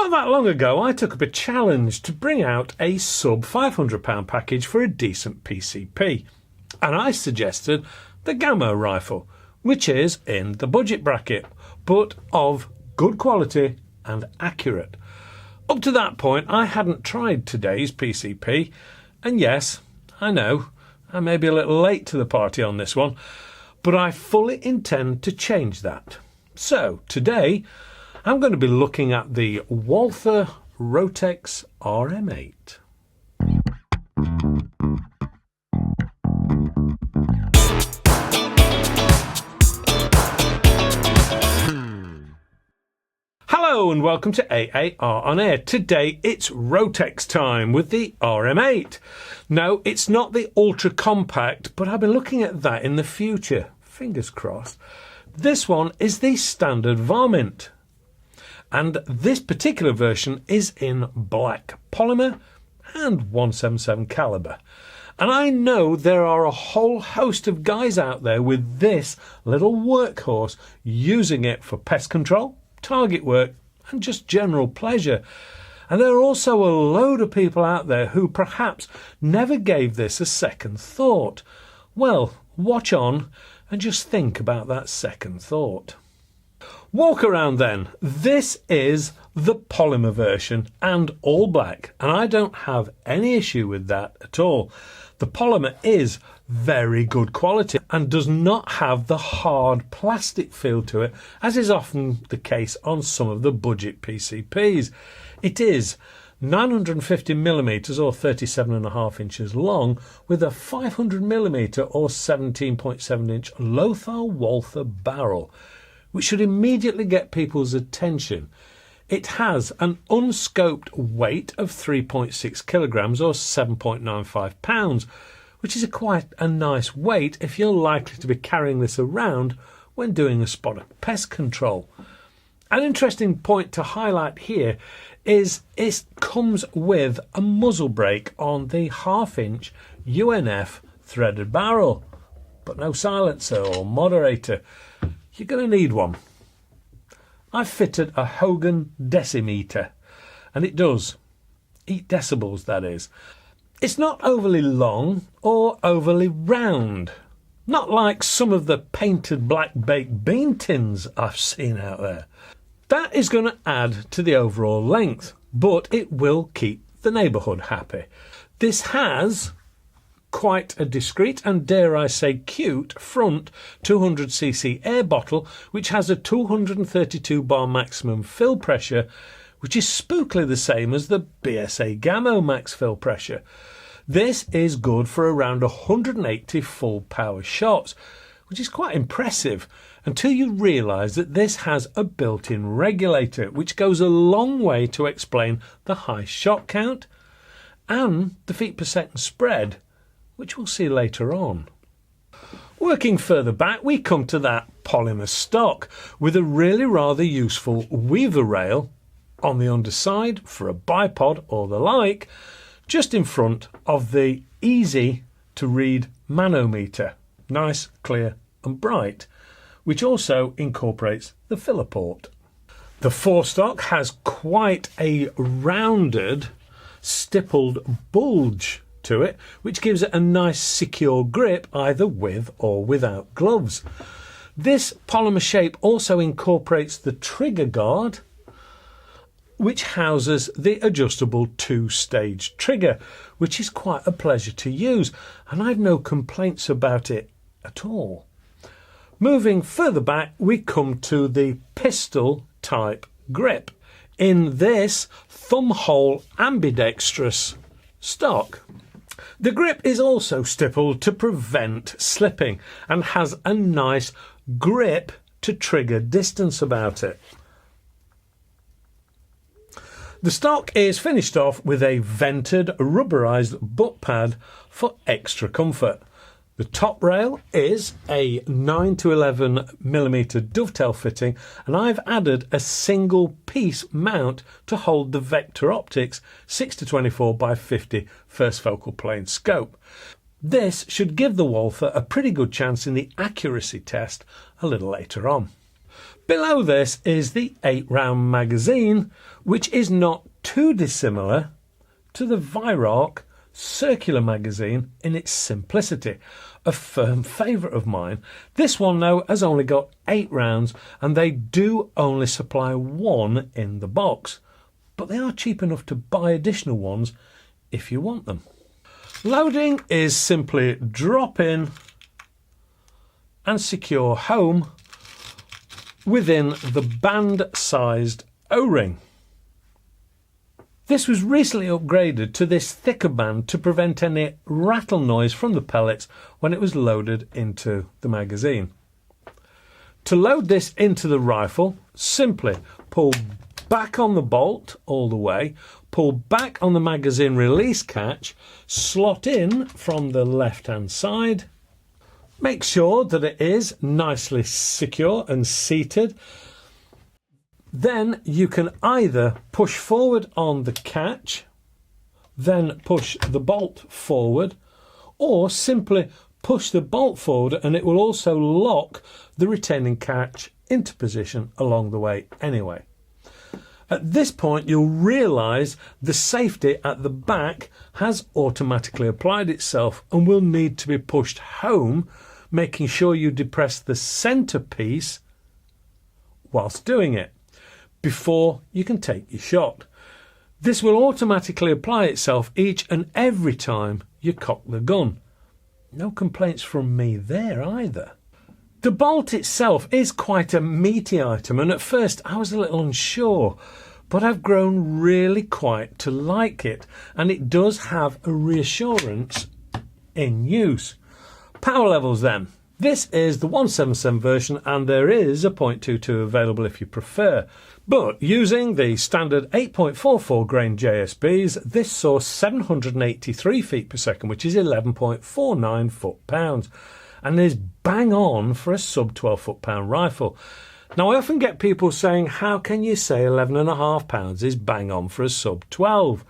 Not that long ago, I took up a challenge to bring out a sub £500 package for a decent PCP, and I suggested the Gamma rifle, which is in the budget bracket, but of good quality and accurate. Up to that point, I hadn't tried today's PCP, and yes, I know, I may be a little late to the party on this one, but I fully intend to change that. So, today, I'm going to be looking at the Walther Rotex RM8. Hello and welcome to AAR on Air. Today it's Rotex time with the RM8. No, it's not the ultra compact, but I'll be looking at that in the future. Fingers crossed. This one is the standard Varmint. And this particular version is in black polymer and 177 caliber. And I know there are a whole host of guys out there with this little workhorse using it for pest control, target work and just general pleasure. And there are also a load of people out there who perhaps never gave this a second thought. Well, watch on and just think about that second thought. Walk around then. This is the polymer version and all black, and I don't have any issue with that at all. The polymer is very good quality and does not have the hard plastic feel to it, as is often the case on some of the budget PCPs. It is 950mm or 37.5 inches long with a 500mm or 17.7 inch Lothar Walther barrel, which should immediately get people's attention. It has an unscoped weight of 3.6 kilograms or 7.95 pounds, which is quite a nice weight if you're likely to be carrying this around when doing a spot of pest control. An interesting point to highlight here is it comes with a muzzle brake on the 1/2 inch UNF threaded barrel, but no silencer or moderator. You're going to need one. I've fitted a Hogan decimeter, and it does eat decibels, that is. It's not overly long or overly round, not like some of the painted black baked bean tins I've seen out there. That is going to add to the overall length, but it will keep the neighbourhood happy. This has quite a discreet and, dare I say, cute front 200cc air bottle, which has a 232 bar maximum fill pressure, which is spookily the same as the BSA Gamma max fill pressure. This is good for around 180 full power shots, which is quite impressive until you realise that this has a built-in regulator, which goes a long way to explain the high shot count and the feet per second spread, which we'll see later on. Working further back, we come to that Polymer Stock with a really rather useful weaver rail on the underside for a bipod or the like, just in front of the easy to read manometer, nice, clear and bright, which also incorporates the filler port. The forestock has quite a rounded stippled bulge to it, which gives it a nice secure grip either with or without gloves. This polymer shape also incorporates the trigger guard, which houses the adjustable 2-stage trigger, which is quite a pleasure to use, and I've no complaints about it at all. Moving further back, we come to the pistol type grip in this thumb hole ambidextrous stock. The grip is also stippled to prevent slipping and has a nice grip to trigger distance about it. The stock is finished off with a vented rubberized butt pad for extra comfort. The top rail is a 9 to 11mm dovetail fitting, and I've added a single piece mount to hold the Vector Optics 6-24 by 50 first focal plane scope. This should give the Walther a pretty good chance in the accuracy test a little later on. Below this is the 8-round magazine, which is not too dissimilar to the Varmint circular magazine in its simplicity. A firm favourite of mine. This one now has only got 8 rounds, and they do only supply one in the box, but they are cheap enough to buy additional ones if you want them. Loading is simply drop in and secure home within the band-sized O-ring. This was recently upgraded to this thicker band to prevent any rattle noise from the pellets when it was loaded into the magazine. To load this into the rifle, simply pull back on the bolt all the way, pull back on the magazine release catch, slot in from the left-hand side, make sure that it is nicely secure and seated. Then you can either push forward on the catch, then push the bolt forward, or simply push the bolt forward and it will also lock the retaining catch into position along the way anyway. At this point you'll realise the safety at the back has automatically applied itself and will need to be pushed home, making sure you depress the centre piece whilst doing it before you can take your shot. This will automatically apply itself each and every time you cock the gun. No complaints from me there either. The bolt itself is quite a meaty item, and at first I was a little unsure, but I've grown really quite to like it, and it does have a reassurance in use. Power levels then. This is the 177 version, and there is a .22 available if you prefer. But using the standard 8.44 grain JSBs, this saw 783 feet per second, which is 11.49 foot-pounds, and is bang on for a sub 12 foot-pound rifle. Now, I often get people saying, how can you say 11.5 pounds is bang on for a sub 12?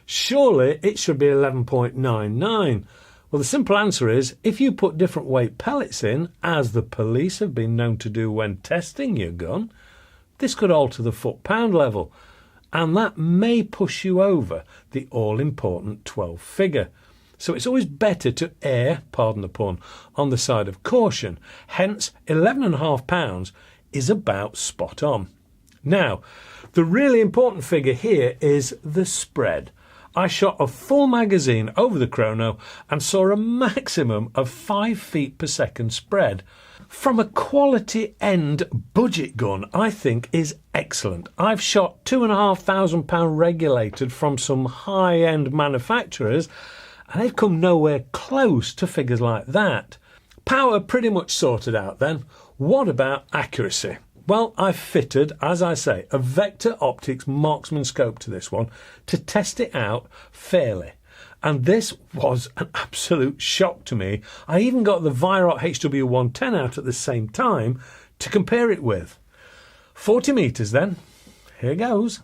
Surely it should be 11.99. Well, the simple answer is, if you put different weight pellets in, as the police have been known to do when testing your gun, this could alter the foot-pound level, and that may push you over the all-important 12 figure. So it's always better to err, pardon the pun, on the side of caution. Hence, 11.5 pounds is about spot on. Now, the really important figure here is the spread. I shot a full magazine over the chrono and saw a maximum of 5 feet per second spread. From a quality end budget gun, I think is excellent. I've shot £2,500 regulated from some high-end manufacturers, and they've come nowhere close to figures like that. Power pretty much sorted out then. What about accuracy? Well, I've fitted, as I say, a Vector Optics marksman scope to this one to test it out fairly. And this was an absolute shock to me. I even got the Varmint HW110 out at the same time to compare it with. 40 metres then. Here goes.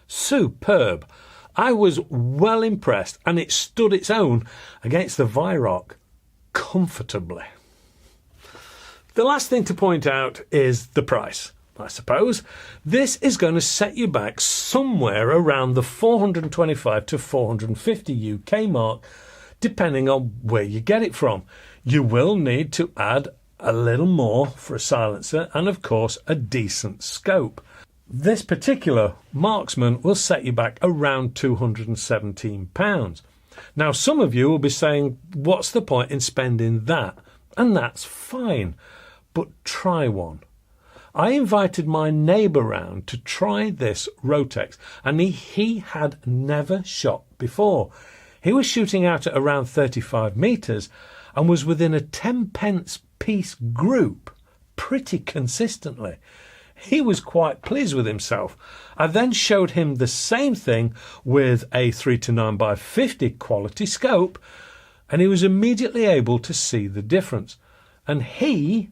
Superb. I was well impressed, and it stood its own against the Varmint comfortably. The last thing to point out is the price, I suppose. This is going to set you back somewhere around the 425 to 450 UK mark, depending on where you get it from. You will need to add a little more for a silencer and, of course, a decent scope. This particular marksman will set you back around £217. Now, some of you will be saying, what's the point in spending that? And that's fine, but try one. I invited my neighbour round to try this Rotex, and he had never shot before. He was shooting out at around 35 metres and was within a 10 pence piece group pretty consistently. He was quite pleased with himself. I then showed him the same thing with a 3 to 9 by 50 quality scope, and he was immediately able to see the difference. and he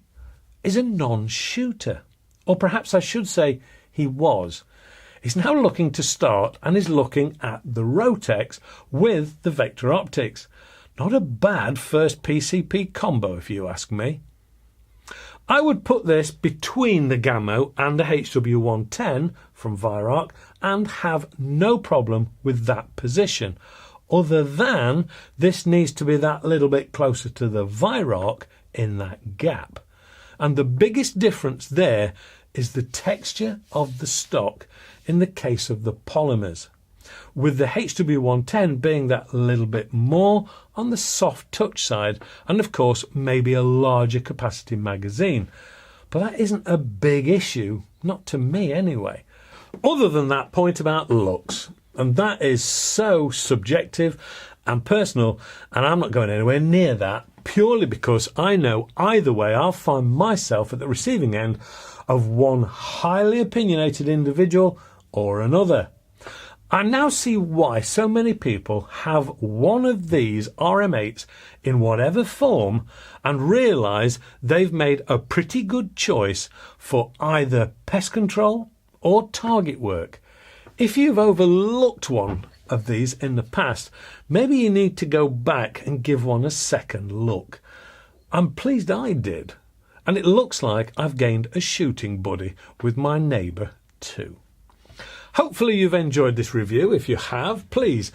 is a non-shooter. Or perhaps I should say he was. He's now looking to start and is looking at the Rotex with the Vector optics. Not a bad first PCP combo if you ask me. I would put this between the Gammo and the HW110 from Viroc and have no problem with that position, other than this needs to be that little bit closer to the Viroc in that gap. And the biggest difference there is the texture of the stock in the case of the polymers, with the HW110 being that little bit more on the soft touch side, and of course maybe a larger capacity magazine. But that isn't a big issue, not to me anyway, other than that point about looks, and that is so subjective and personal, and I'm not going anywhere near that, purely because I know either way I'll find myself at the receiving end of one highly opinionated individual or another. I now see why so many people have one of these RM8s in whatever form and realise they've made a pretty good choice for either pest control or target work. If you've overlooked one of these in the past, maybe you need to go back and give one a second look. I'm pleased I did, and it looks like I've gained a shooting buddy with my neighbour too. Hopefully you've enjoyed this review. If you have, please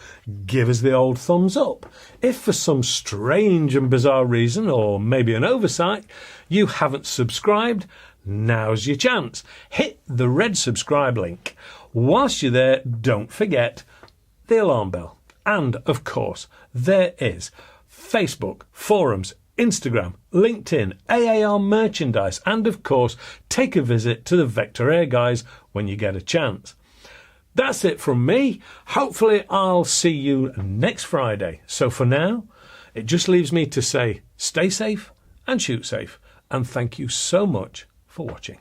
give us the old thumbs up. If for some strange and bizarre reason, or maybe an oversight, you haven't subscribed, now's your chance. Hit the red subscribe link. Whilst you're there, don't forget the alarm bell. And of course, there is Facebook, forums, Instagram, LinkedIn, AAR merchandise, and of course, take a visit to the Vector Air guys when you get a chance. That's it from me. Hopefully I'll see you next Friday. So for now, it just leaves me to say stay safe and shoot safe. And thank you so much for watching.